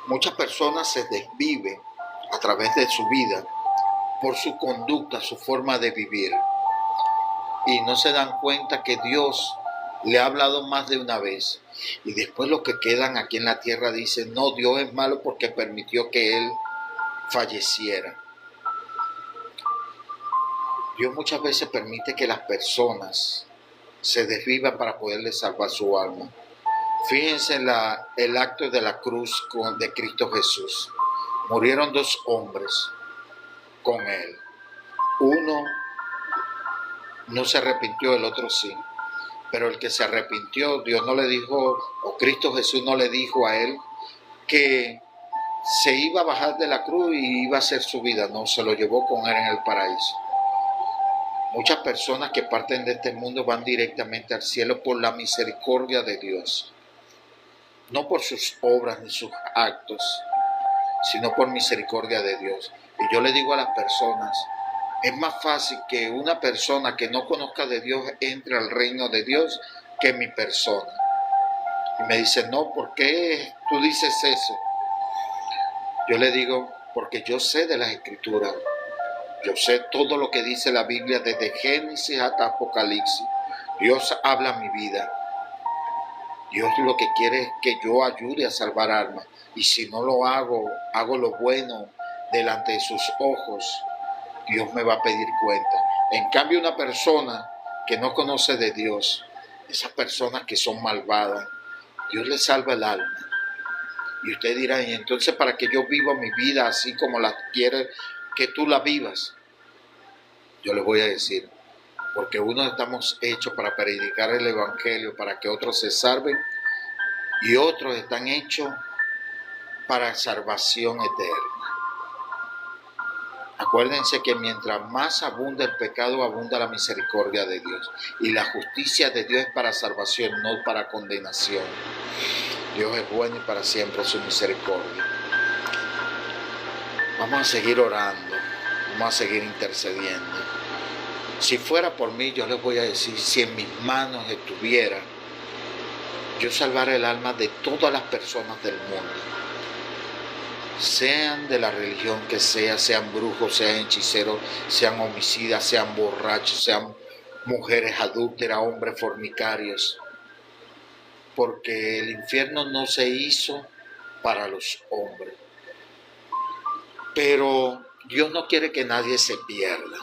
Muchas personas se desviven a través de su vida por su conducta, su forma de vivir. Y no se dan cuenta que Dios le ha hablado más de una vez. Y después los que quedan aquí en la tierra dicen, no, Dios es malo porque permitió que él falleciera. Dios muchas veces permite que las personas se desvivan para poderle salvar su alma. Fíjense en el acto de la cruz de Cristo Jesús. Murieron dos hombres con él. Uno no se arrepintió, el otro sí. Pero el que se arrepintió, Dios no le dijo, o Cristo Jesús no le dijo a él que se iba a bajar de la cruz y iba a hacer su vida. No, se lo llevó con él en el paraíso. Muchas personas que parten de este mundo van directamente al cielo por la misericordia de Dios, no por sus obras ni sus actos. sino por misericordia de Dios. Y yo le digo a las personas, es más fácil que una persona que no conozca de Dios entre al reino de Dios que mi persona. Y me dice, no, ¿por qué tú dices eso? Yo le digo, porque yo sé de las Escrituras. Yo sé todo lo que dice la Biblia desde Génesis hasta Apocalipsis. Dios habla mi vida. Dios lo que quiere es que yo ayude a salvar almas. Y si no lo hago, hago lo bueno delante de sus ojos, Dios me va a pedir cuenta. En cambio, una persona que no conoce de Dios, esas personas que son malvadas, Dios le salva el alma. Y usted dirá, y entonces para que yo viva mi vida así como la quiere que tú la vivas. Yo les voy a decir, porque unos estamos hechos para predicar el evangelio, para que otros se salven, y otros están hechos para salvación eterna. Acuérdense que mientras más abunda el pecado, abunda la misericordia de Dios. Y la justicia de Dios es para salvación, no para condenación. Dios es bueno y para siempre su misericordia. Vamos a seguir orando, vamos a seguir intercediendo. Si fuera por mí, yo les voy a decir, si en mis manos estuviera, yo salvara el alma de todas las personas del mundo. Sean de la religión que sea, sean brujos, sean hechiceros, sean homicidas, sean borrachos, sean mujeres adúlteras, hombres fornicarios. Porque el infierno no se hizo para los hombres. Pero Dios no quiere que nadie se pierda.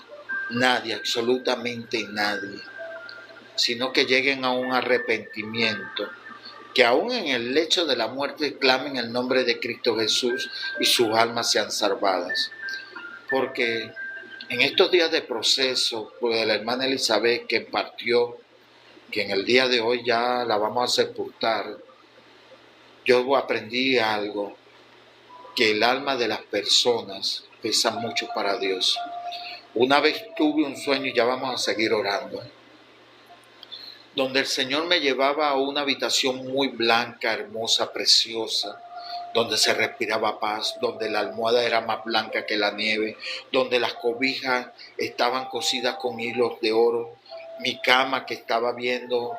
Nadie, absolutamente nadie. Sino que lleguen a un arrepentimiento. Que aún en el lecho de la muerte clamen el nombre de Cristo Jesús y sus almas sean salvadas. Porque en estos días de proceso, pues la hermana Elizabeth que partió, que en el día de hoy ya la vamos a sepultar, yo aprendí algo, que el alma de las personas pesa mucho para Dios. Una vez tuve un sueño, y ya vamos a seguir orando, donde el Señor me llevaba a una habitación muy blanca, hermosa, preciosa, donde se respiraba paz, donde la almohada era más blanca que la nieve, donde las cobijas estaban cosidas con hilos de oro. Mi cama que estaba viendo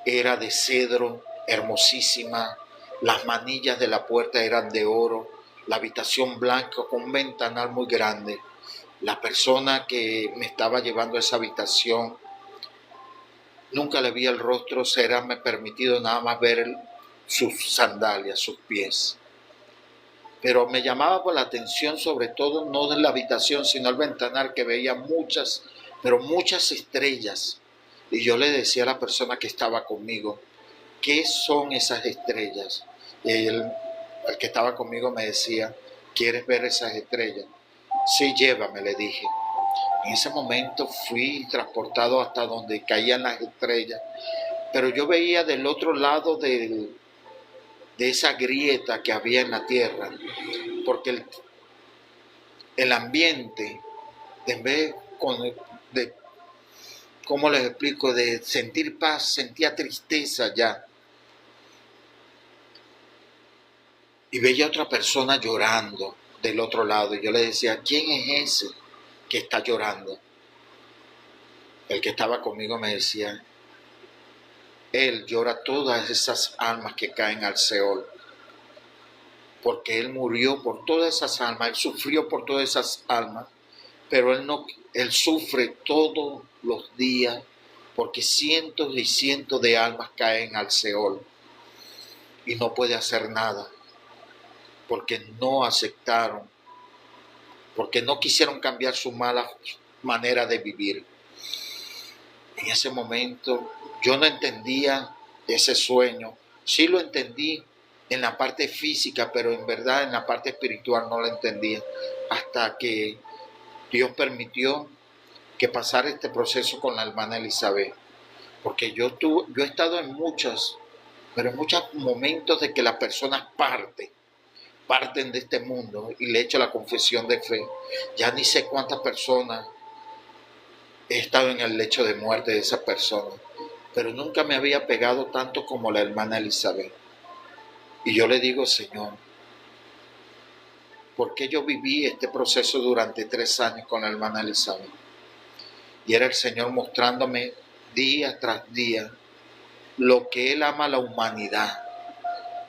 era de cedro, hermosísima. Las manillas de la puerta eran de oro. La habitación blanca con un ventanal muy grande. La persona que me estaba llevando a esa habitación, nunca le vi el rostro, será me permitido nada más ver sus sandalias, sus pies. Pero me llamaba por la atención, sobre todo, no de la habitación, sino el ventanal, que veía muchas, pero muchas estrellas. Y yo le decía a la persona que estaba conmigo, ¿qué son esas estrellas? Y el que estaba conmigo me decía, ¿quieres ver esas estrellas? Sí, llévame, le dije. En ese momento fui transportado hasta donde caían las estrellas, pero yo veía del otro lado de esa grieta que había en la tierra, porque el ambiente, en vez de, ¿cómo les explico?, de sentir paz, sentía tristeza ya. Y veía a otra persona llorando del otro lado, y yo le decía, ¿quién es ese que está llorando? El que estaba conmigo me decía, él llora todas esas almas que caen al Seol, porque él murió por todas esas almas, él sufrió por todas esas almas, pero él sufre todos los días porque cientos y cientos de almas caen al Seol y no puede hacer nada, porque no aceptaron, porque no quisieron cambiar su mala manera de vivir. En ese momento yo no entendía ese sueño. Sí lo entendí en la parte física, pero en verdad en la parte espiritual no lo entendía. Hasta que Dios permitió que pasara este proceso con la hermana Elizabeth. Porque yo he estado en muchos momentos de que las personas parten de este mundo, y le he hecho la confesión de fe. Ya ni sé cuántas personas he estado en el lecho de muerte de esa persona, pero nunca me había pegado tanto como la hermana Elizabeth. Y yo le digo, Señor, Porque yo viví este proceso durante 3 años con la hermana Elizabeth. Y era el Señor mostrándome día tras día lo que Él ama a la humanidad,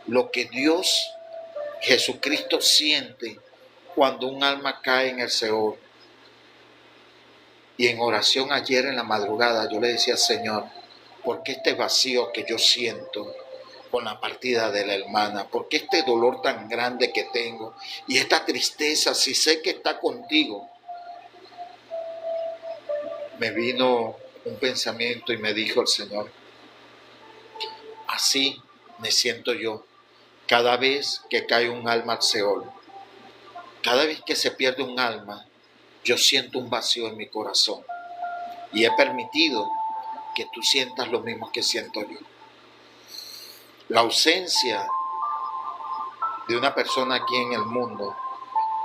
lo que Dios, Jesucristo, siente cuando un alma cae en el Seol. Y en oración ayer en la madrugada yo le decía, Señor, ¿por qué este vacío que yo siento con la partida de la hermana? ¿Por qué este dolor tan grande que tengo y esta tristeza si sé que está contigo? Me vino un pensamiento y me dijo el Señor, así me siento yo cada vez que cae un alma al Seol. Cada vez que se pierde un alma, yo siento un vacío en mi corazón. Y he permitido que tú sientas lo mismo que siento yo. La ausencia de una persona aquí en el mundo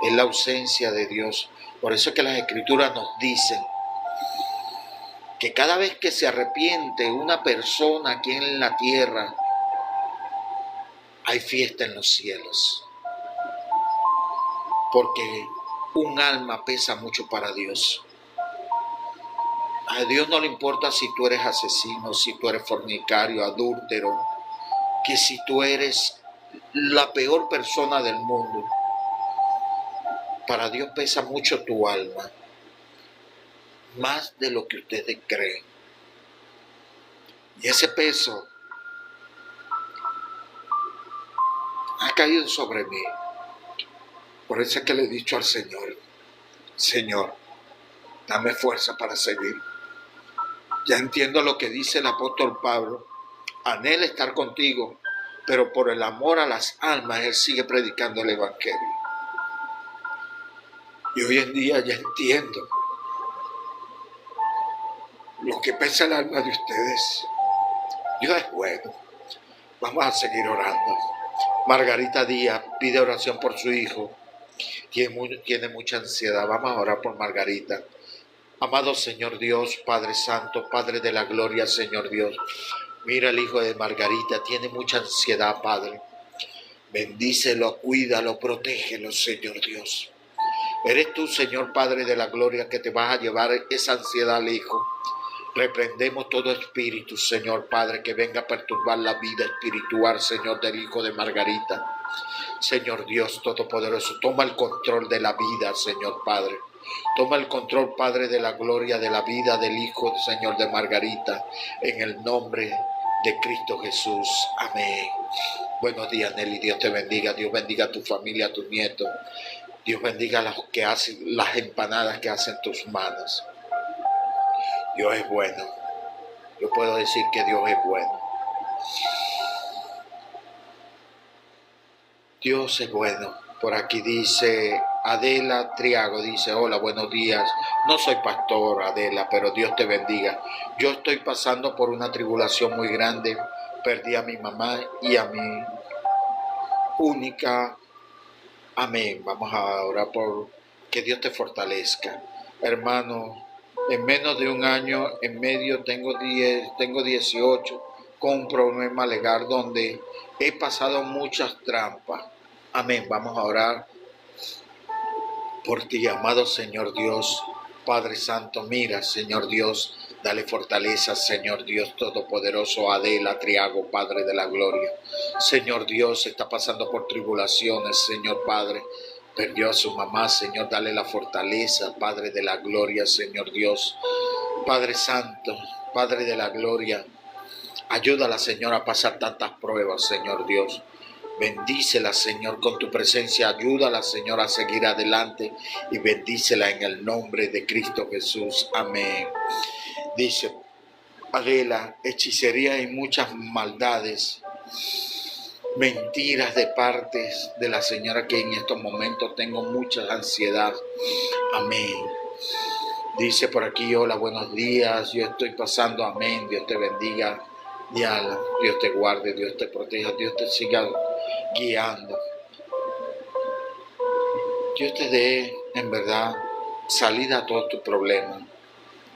es la ausencia de Dios. Por eso es que las Escrituras nos dicen que cada vez que se arrepiente una persona aquí en la tierra, hay fiesta en los cielos. Porque un alma pesa mucho para Dios. A Dios no le importa si tú eres asesino, si tú eres fornicario, adúltero, que si tú eres la peor persona del mundo. Para Dios pesa mucho tu alma, más de lo que ustedes creen. Y ese peso ha caído sobre mí. Por eso es que le he dicho al Señor, Señor, dame fuerza para seguir. Ya entiendo lo que dice el apóstol Pablo, anhela estar contigo, pero por el amor a las almas él sigue predicando el evangelio. Y hoy en día ya entiendo lo que pesa el alma de ustedes. Dios es bueno. Vamos a seguir orando. Margarita Díaz pide oración por su hijo. Tiene mucha ansiedad. Vamos a orar por Margarita. Amado Señor Dios, Padre Santo, Padre de la gloria, Señor Dios. Mira el hijo de Margarita, tiene mucha ansiedad, Padre. Bendícelo, cuídalo, protégelo, Señor Dios. Eres tú, Señor Padre de la gloria, que te vas a llevar esa ansiedad al hijo. Reprendemos todo espíritu, Señor Padre, que venga a perturbar la vida espiritual, Señor, del hijo de Margarita. Señor Dios Todopoderoso, toma el control de la vida, Señor Padre. Toma el control, Padre de la gloria, de la vida del hijo, Señor, de Margarita, en el nombre de Cristo Jesús. Amén. Buenos días, Nelly. Dios te bendiga. Dios bendiga a tu familia, a tus nietos. Dios bendiga a los que hacen las empanadas que hacen tus manos. Dios es bueno. Yo puedo decir que Dios es bueno. Dios es bueno. Por aquí dice Adela Triago, dice, hola, buenos días. No soy pastor, Adela, pero Dios te bendiga. Yo estoy pasando por una tribulación muy grande. Perdí a mi mamá y a mi única. Amén. Vamos a orar por que Dios te fortalezca. Hermano, en menos de un año, en medio tengo 18, con un problema legal donde he pasado muchas trampas. Amén. Vamos a orar por ti, amado Señor Dios, Padre Santo. Mira, Señor Dios, dale fortaleza, Señor Dios Todopoderoso, Adela Triago, Padre de la gloria. Señor Dios, está pasando por tribulaciones, Señor Padre. Perdió a su mamá, Señor, dale la fortaleza, Padre de la gloria, Señor Dios. Padre Santo, Padre de la gloria, ayúdala, Señor, a pasar tantas pruebas, Señor Dios. Bendícela, Señor, con tu presencia. Ayúdala, Señor, a seguir adelante y bendícela en el nombre de Cristo Jesús. Amén. Dice Adela, hechicería y muchas maldades, mentiras de partes de la señora, que en estos momentos tengo mucha ansiedad. Amén. Dice por aquí, hola, buenos días, yo estoy pasando, amén, Dios te bendiga, Diana, Dios te guarde, Dios te proteja, Dios te siga guiando. Dios te dé, en verdad, salida a todos tus problemas.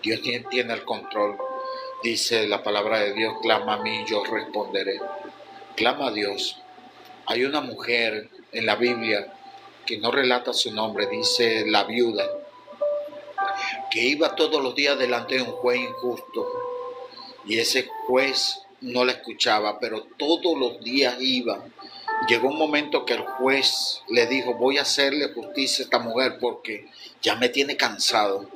Dios tiene el control. Dice la palabra de Dios, clama a mí, yo responderé. Clama a Dios. Hay una mujer en la Biblia que no relata su nombre, dice la viuda, que iba todos los días delante de un juez injusto y ese juez no la escuchaba, pero todos los días iba. Llegó un momento que el juez le dijo, voy a hacerle justicia a esta mujer porque ya me tiene cansado.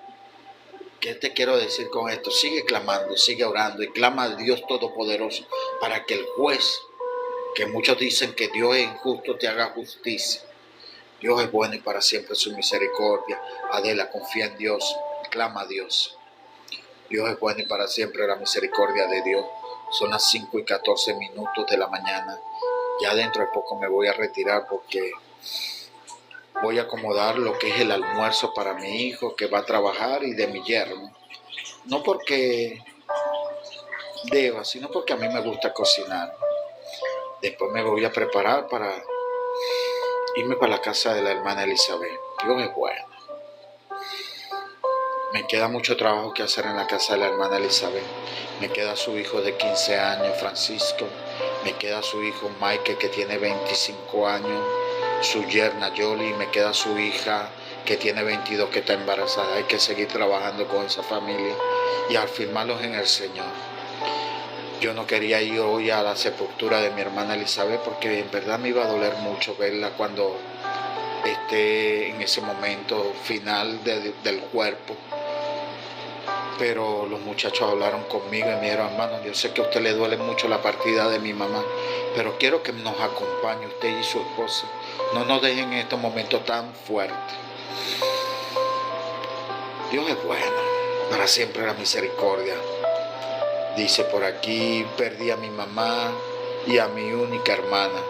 ¿Qué te quiero decir con esto? Sigue clamando, sigue orando y clama al Dios Todopoderoso para que el juez, que muchos dicen que Dios es injusto, te haga justicia. Dios es bueno y para siempre su misericordia. Adela, confía en Dios, clama a Dios. Dios es bueno y para siempre la misericordia de Dios. Son las 5:14 de la mañana. Ya dentro de poco me voy a retirar porque voy a acomodar lo que es el almuerzo para mi hijo que va a trabajar y de mi yerno. No porque deba, sino porque a mí me gusta cocinar. Después me voy a preparar para irme para la casa de la hermana Elizabeth. Dios es bueno. Me queda mucho trabajo que hacer en la casa de la hermana Elizabeth. Me queda su hijo de 15 años, Francisco. Me queda su hijo Mike, que tiene 25 años. Su yerna Yoli. Me queda su hija, que tiene 22, que está embarazada. Hay que seguir trabajando con esa familia y afirmarlos en el Señor. Yo no quería ir hoy a la sepultura de mi hermana Elizabeth porque en verdad me iba a doler mucho verla cuando esté en ese momento final del cuerpo. Pero los muchachos hablaron conmigo y me dijeron, hermano, yo sé que a usted le duele mucho la partida de mi mamá, pero quiero que nos acompañe usted y su esposa. No nos dejen en estos momentos tan fuertes. Dios es bueno, para siempre la misericordia. Dice por aquí, perdí a mi mamá y a mi única hermano,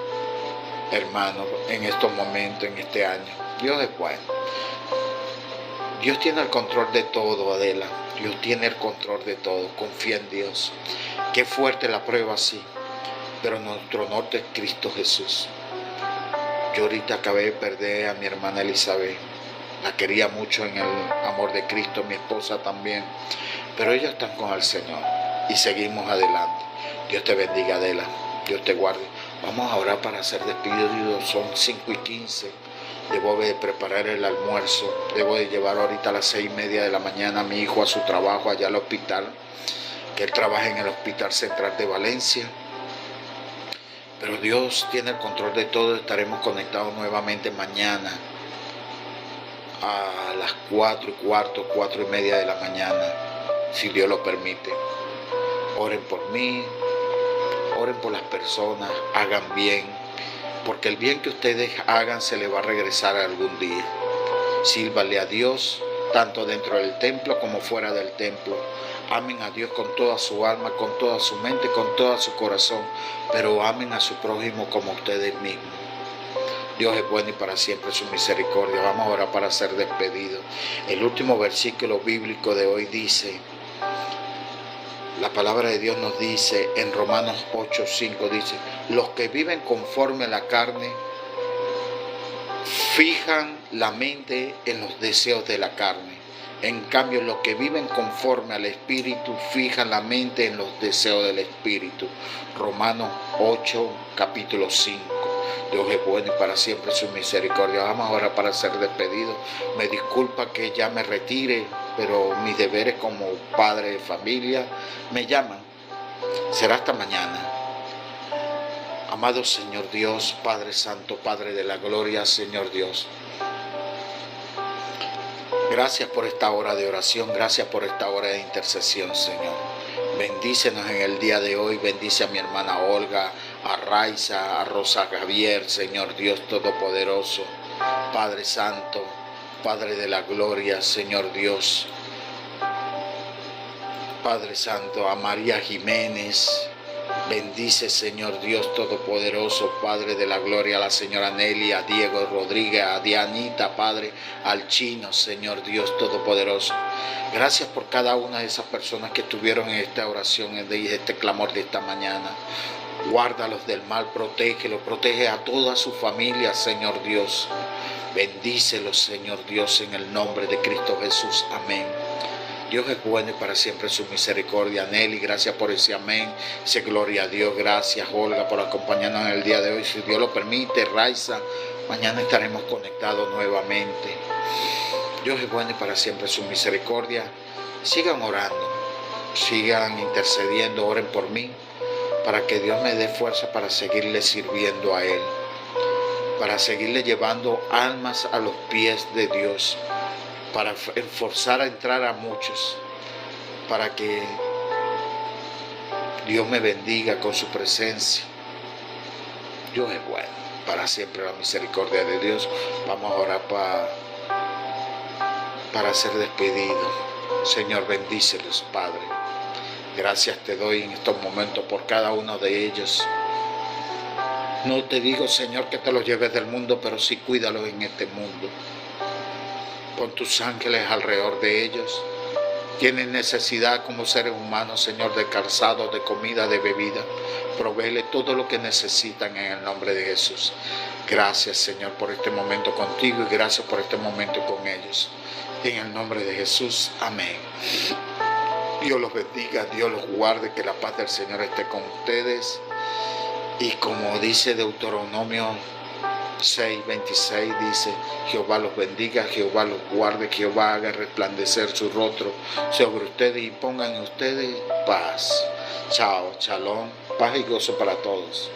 en estos momentos, en este año. Dios es bueno. Dios tiene el control de todo, Adela. Dios tiene el control de todo. Confía en Dios. Qué fuerte la prueba, sí. Pero nuestro norte es Cristo Jesús. Yo ahorita acabé de perder a mi hermana Elizabeth. La quería mucho en el amor de Cristo, mi esposa también. Pero ellos están con el Señor. Y seguimos adelante. Dios te bendiga, Adela. Dios te guarde. Vamos a orar para hacer despedidos. Son 5:15. Debo de preparar el almuerzo. Debo de llevar ahorita a las 6:30 de la mañana a mi hijo a su trabajo allá al hospital. Que él trabaja en el Hospital Central de Valencia. Pero Dios tiene el control de todo. Estaremos conectados nuevamente mañana a las 4:15, 4:30 de la mañana, si Dios lo permite. Oren por mí, oren por las personas, hagan bien, porque el bien que ustedes hagan se les va a regresar algún día. Sírvanle a Dios, tanto dentro del templo como fuera del templo. Amen a Dios con toda su alma, con toda su mente, con todo su corazón, pero amen a su prójimo como ustedes mismos. Dios es bueno y para siempre su misericordia. Vamos ahora para ser despedidos. El último versículo bíblico de hoy dice, la palabra de Dios nos dice en Romanos 8:5, dice, los que viven conforme a la carne fijan la mente en los deseos de la carne. En cambio, los que viven conforme al Espíritu fijan la mente en los deseos del Espíritu. Romanos 8, capítulo 5. Dios es bueno y para siempre su misericordia. Vamos ahora para ser despedidos. Me disculpa que ya me retire, pero mis deberes como padre de familia me llaman. Será hasta mañana. Amado Señor Dios, Padre Santo, Padre de la Gloria, Señor Dios. Gracias por esta hora de oración, gracias por esta hora de intercesión, Señor. Bendícenos en el día de hoy, bendice a mi hermana Olga, a Raiza, a Rosa Javier, Señor Dios Todopoderoso, Padre Santo, Padre de la Gloria, Señor Dios. Padre Santo, a María Jiménez, bendice, Señor Dios Todopoderoso, Padre de la Gloria, a la señora Nelly, a Diego Rodríguez, a Dianita, Padre, al Chino, Señor Dios Todopoderoso. Gracias por cada una de esas personas que estuvieron en esta oración, en este clamor de esta mañana. Guárdalos del mal, protégelos, protege a toda su familia, Señor Dios. Bendícelos, Señor Dios, en el nombre de Cristo Jesús. Amén. Dios es bueno y para siempre su misericordia. Nelly, gracias por ese amén. Ese gloria a Dios. Gracias, Olga, por acompañarnos en el día de hoy. Si Dios lo permite, Raiza, mañana estaremos conectados nuevamente. Dios es bueno y para siempre su misericordia. Sigan orando, sigan intercediendo, oren por mí, para que Dios me dé fuerza para seguirle sirviendo a Él, para seguirle llevando almas a los pies de Dios, para forzar a entrar a muchos, para que Dios me bendiga con su presencia. Dios es bueno, para siempre la misericordia de Dios. Vamos a orar para ser despedidos. Señor, bendícelos, Padre. Gracias te doy en estos momentos por cada uno de ellos. No te digo, Señor, que te los lleves del mundo, pero sí cuídalos en este mundo. Pon tus ángeles alrededor de ellos. Tienen necesidad como seres humanos, Señor, de calzado, de comida, de bebida. Provéele todo lo que necesitan en el nombre de Jesús. Gracias, Señor, por este momento contigo y gracias por este momento con ellos. En el nombre de Jesús, amén. Dios los bendiga, Dios los guarde, que la paz del Señor esté con ustedes. Y como dice Deuteronomio 6:26, dice: Jehová los bendiga, Jehová los guarde, Jehová haga resplandecer su rostro sobre ustedes y ponga en ustedes paz. Chao, shalom, paz y gozo para todos.